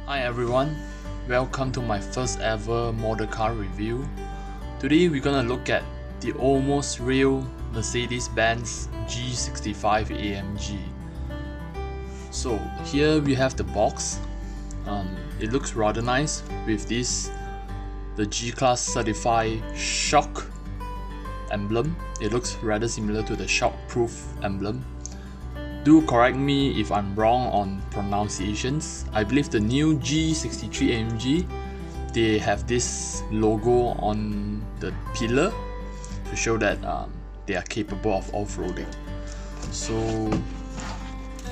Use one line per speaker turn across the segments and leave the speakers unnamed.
Hi everyone, welcome to my first ever model car review. Today we're gonna look at the almost real Mercedes-Benz G65 AMG. So here we have the box. It looks rather nice with the G-Class certified shock emblem. It looks rather similar to the shock-proof emblem. Do correct me if I'm wrong on pronunciations. I believe the new G63 AMG, they have this logo on the pillar to show that they are capable of off-roading. So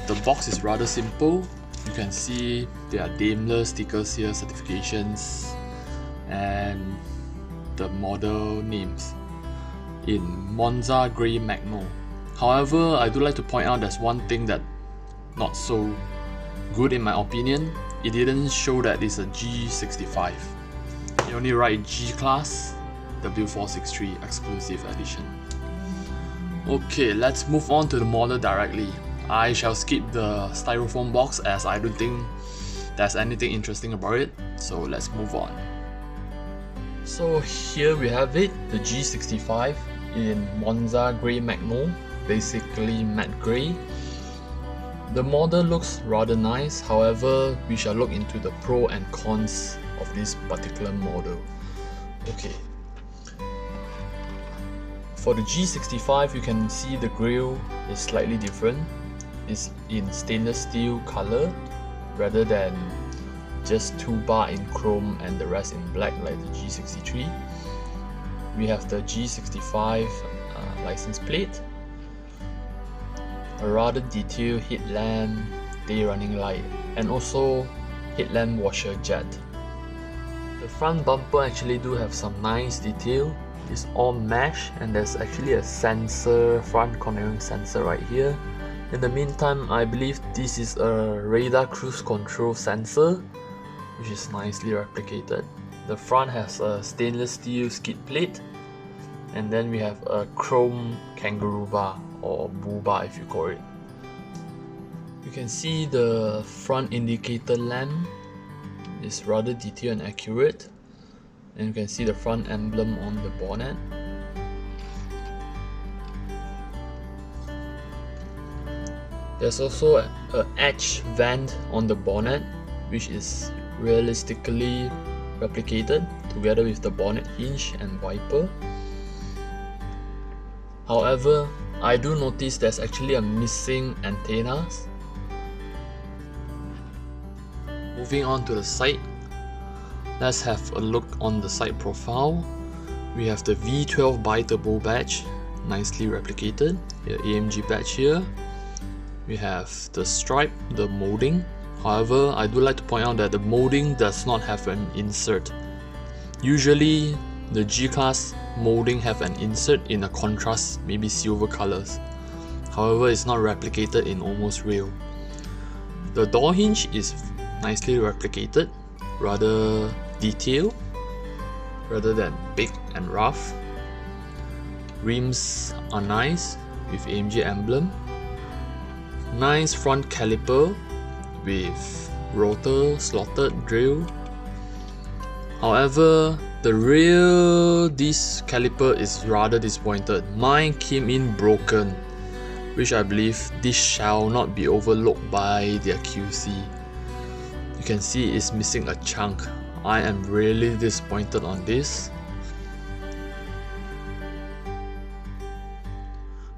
the box is rather simple. You can see there are Daimler stickers here, certifications, and the model names in Monza Grey Magno. However, I do like to point out there's one thing that not so good in my opinion. It didn't show that it's a G65. It only write G-Class W463 Exclusive Edition. Okay, let's move on to the model directly. I shall skip the styrofoam box as I don't think there's anything interesting about it, so let's move on. So here we have it, the G65 in Monza Grey Magno, basically matte grey. The model looks rather nice, however we shall look into the pros and cons of this particular model. Okay, for the G65 you can see the grille is slightly different. It's in stainless steel color rather than just 2 bar in chrome and the rest in black like the G63. We have the G65 license plate, a rather detailed headlamp, day running light, and also headlamp washer jet. The front bumper actually do have some nice detail. It's all mesh and there's actually a sensor, front cornering sensor right here. In the meantime, I believe this is a radar cruise control sensor, which is nicely replicated. The front has a stainless steel skid plate, and then we have a chrome kangaroo bar, or bull bar if you call it. You can see the front indicator lamp is rather detailed and accurate, and you can see the front emblem on the bonnet. There's also an edge vent on the bonnet, which is realistically replicated together with the bonnet hinge and wiper. However, I do notice there's actually a missing antennas. Moving on to the side, let's have a look on the side profile. We have the V12 bi-turbo badge, nicely replicated, the AMG badge here. We have the stripe, the molding. However, I do like to point out that the molding does not have an insert. Usually, the G-Class molding have an insert in a contrast, maybe silver colors. However, it's not replicated in almost real. The door hinge is nicely replicated, rather detailed, rather than big and rough. Rims are nice with AMG emblem. Nice front caliper with rotor slotted drill. However, the rear disc caliper is rather disappointed. Mine came in broken, which I believe this shall not be overlooked by their QC. You can see it's missing a chunk. I am really disappointed on this.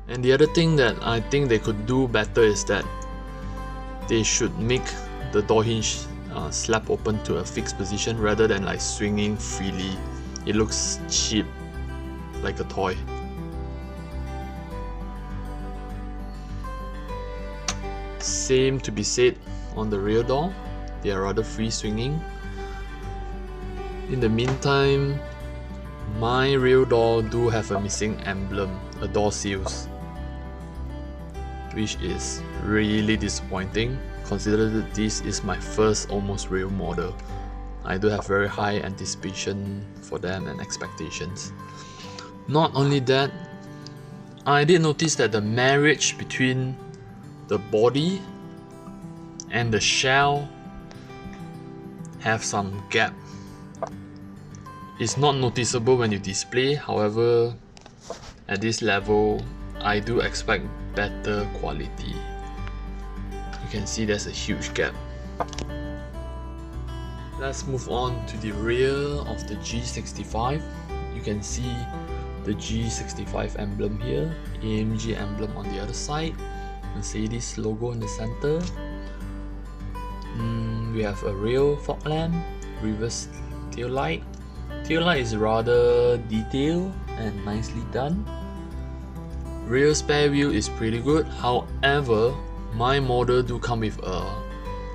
And the other thing that I think they could do better is that they should make the door hinge slap open to a fixed position rather than like swinging freely. It looks cheap, like a toy. Same to be said on the rear door. They are rather free swinging. In the meantime, my rear door do have a missing emblem, a door seals, which is really disappointing considering that this is my first almost real model. I do have very high anticipation for them and expectations. Not only that, I did notice that the marriage between the body and the shell have some gap. It's not noticeable when you display, however, at this level, I do expect better quality. You can see there's a huge gap. Let's move on to the rear of the G65. You can see the G65 emblem here, AMG emblem on the other side, Mercedes logo in the center. We have a rear fog lamp, reverse tail light. Tail light is rather detailed and nicely done. Rear spare wheel is pretty good, however, my model do come with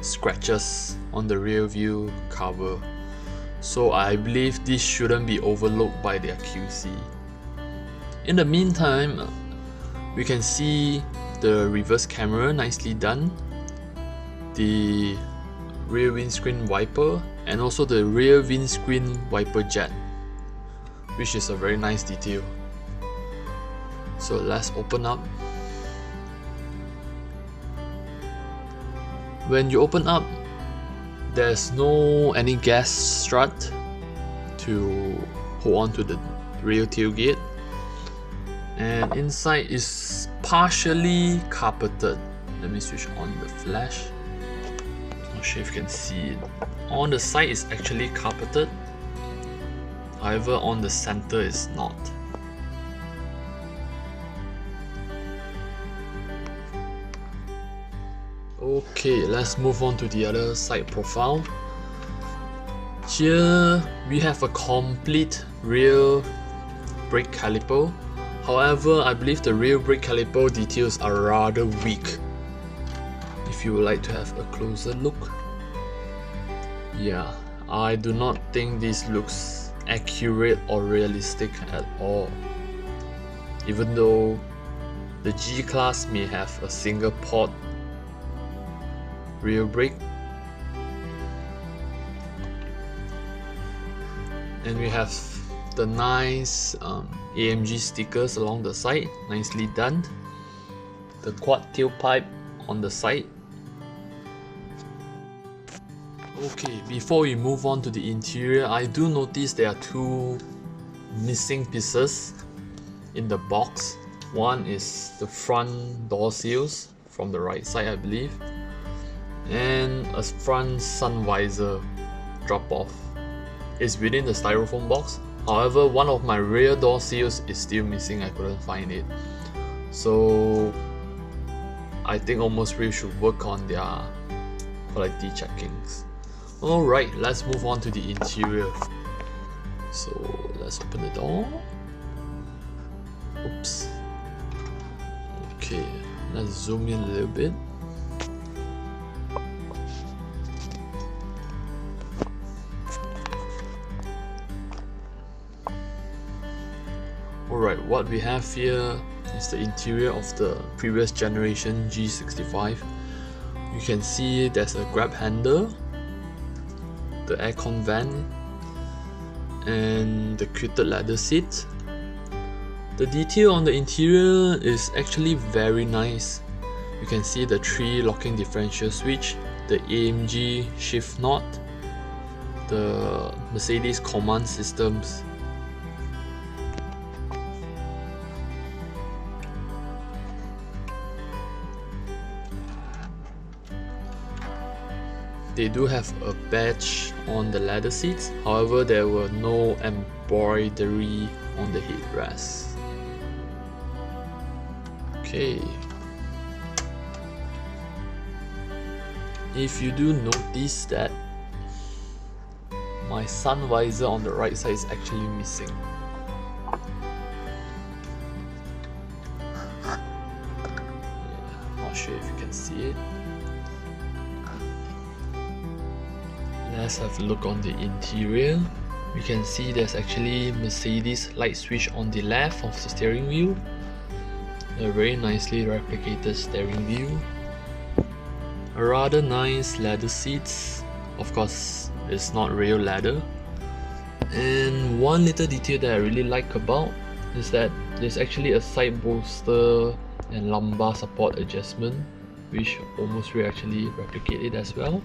scratches on the rear view cover, so I believe this shouldn't be overlooked by their QC. In the meantime, we can see the reverse camera nicely done, the rear windscreen wiper, and also the rear windscreen wiper jet, which is a very nice detail. So let's open up. When you open up, there's no any gas strut to hold on to the rear tailgate, and inside is partially carpeted. Let me switch on the flash. Not sure if you can see it. On the side is actually carpeted, however on the center is not. Okay, let's move on to the other side profile. Here we have a complete rear brake caliper. However, I believe the rear brake caliper details are rather weak. If you would like to have a closer look. Yeah, I do not think this looks accurate or realistic at all. Even though the G-Class may have a single port rear brake, and we have the nice AMG stickers along the side, nicely done. The quad tailpipe on the side. Okay, before we move on to the interior, I do notice there are two missing pieces in the box. One is the front door seals from the right side, I believe, and a front sun visor drop off. It's within the styrofoam box. However, one of my rear door seals is still missing. I couldn't find it. So I think Almost Real should work on their quality checkings. Alright, let's move on to the interior. So let's open the door. Oops. Okay, let's zoom in a little bit. Alright, what we have here is the interior of the previous generation G65. You can see there's a grab handle, the aircon vent, and the quilted leather seat. The detail on the interior is actually very nice. You can see the 3 locking differential switch, the AMG shift knot, the Mercedes command systems. They do have a badge on the leather seats, however there were no embroidery on the headrest. Okay. If you do notice that my sun visor on the right side is actually missing. Yeah, not sure if you can see it. Let's have a look on the interior. We can see there's actually Mercedes light switch on the left of the steering wheel. A very nicely replicated steering wheel. A rather nice leather seats. Of course, it's not real leather. And one little detail that I really like about is that there's actually a side bolster and lumbar support adjustment, which Almost Real actually replicate it as well.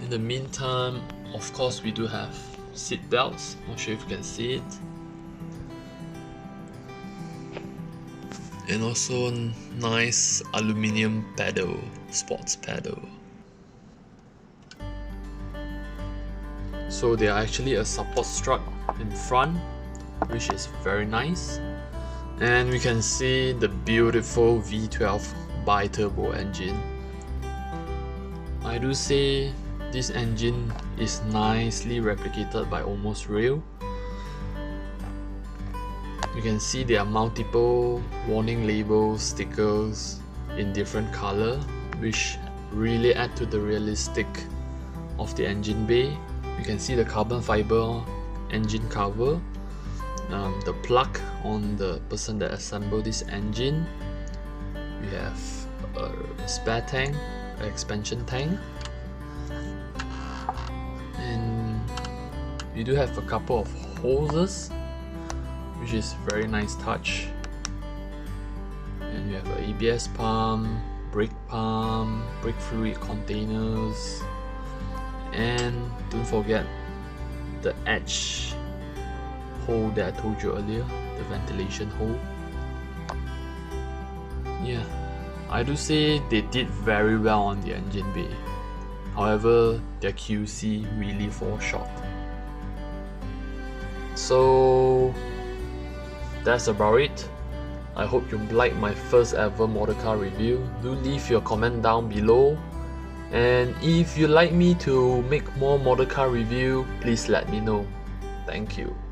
In the meantime, of course, we do have seat belts. Not sure if you can see it. And also nice aluminium pedal, sports pedal. So they are actually a support strut in front, which is very nice. And we can see the beautiful V12 bi-turbo engine. I do say this engine is nicely replicated by Almost Real. You can see there are multiple warning labels, stickers in different color, which really add to the realistic of the engine bay. You can see the carbon fiber engine cover, the plug on the person that assembled this engine. We have a spare tank, an expansion tank, and we do have a couple of hoses, which is very nice touch. And you have an ABS pump, brake fluid containers, and don't forget the edge hole that I told you earlier, the ventilation hole. Yeah, I do say they did very well on the engine bay. However, their QC really falls short. So that's about it. I hope you liked my first ever model car review. Do leave your comment down below. And if you'd like me to make more model car review, please let me know. Thank you.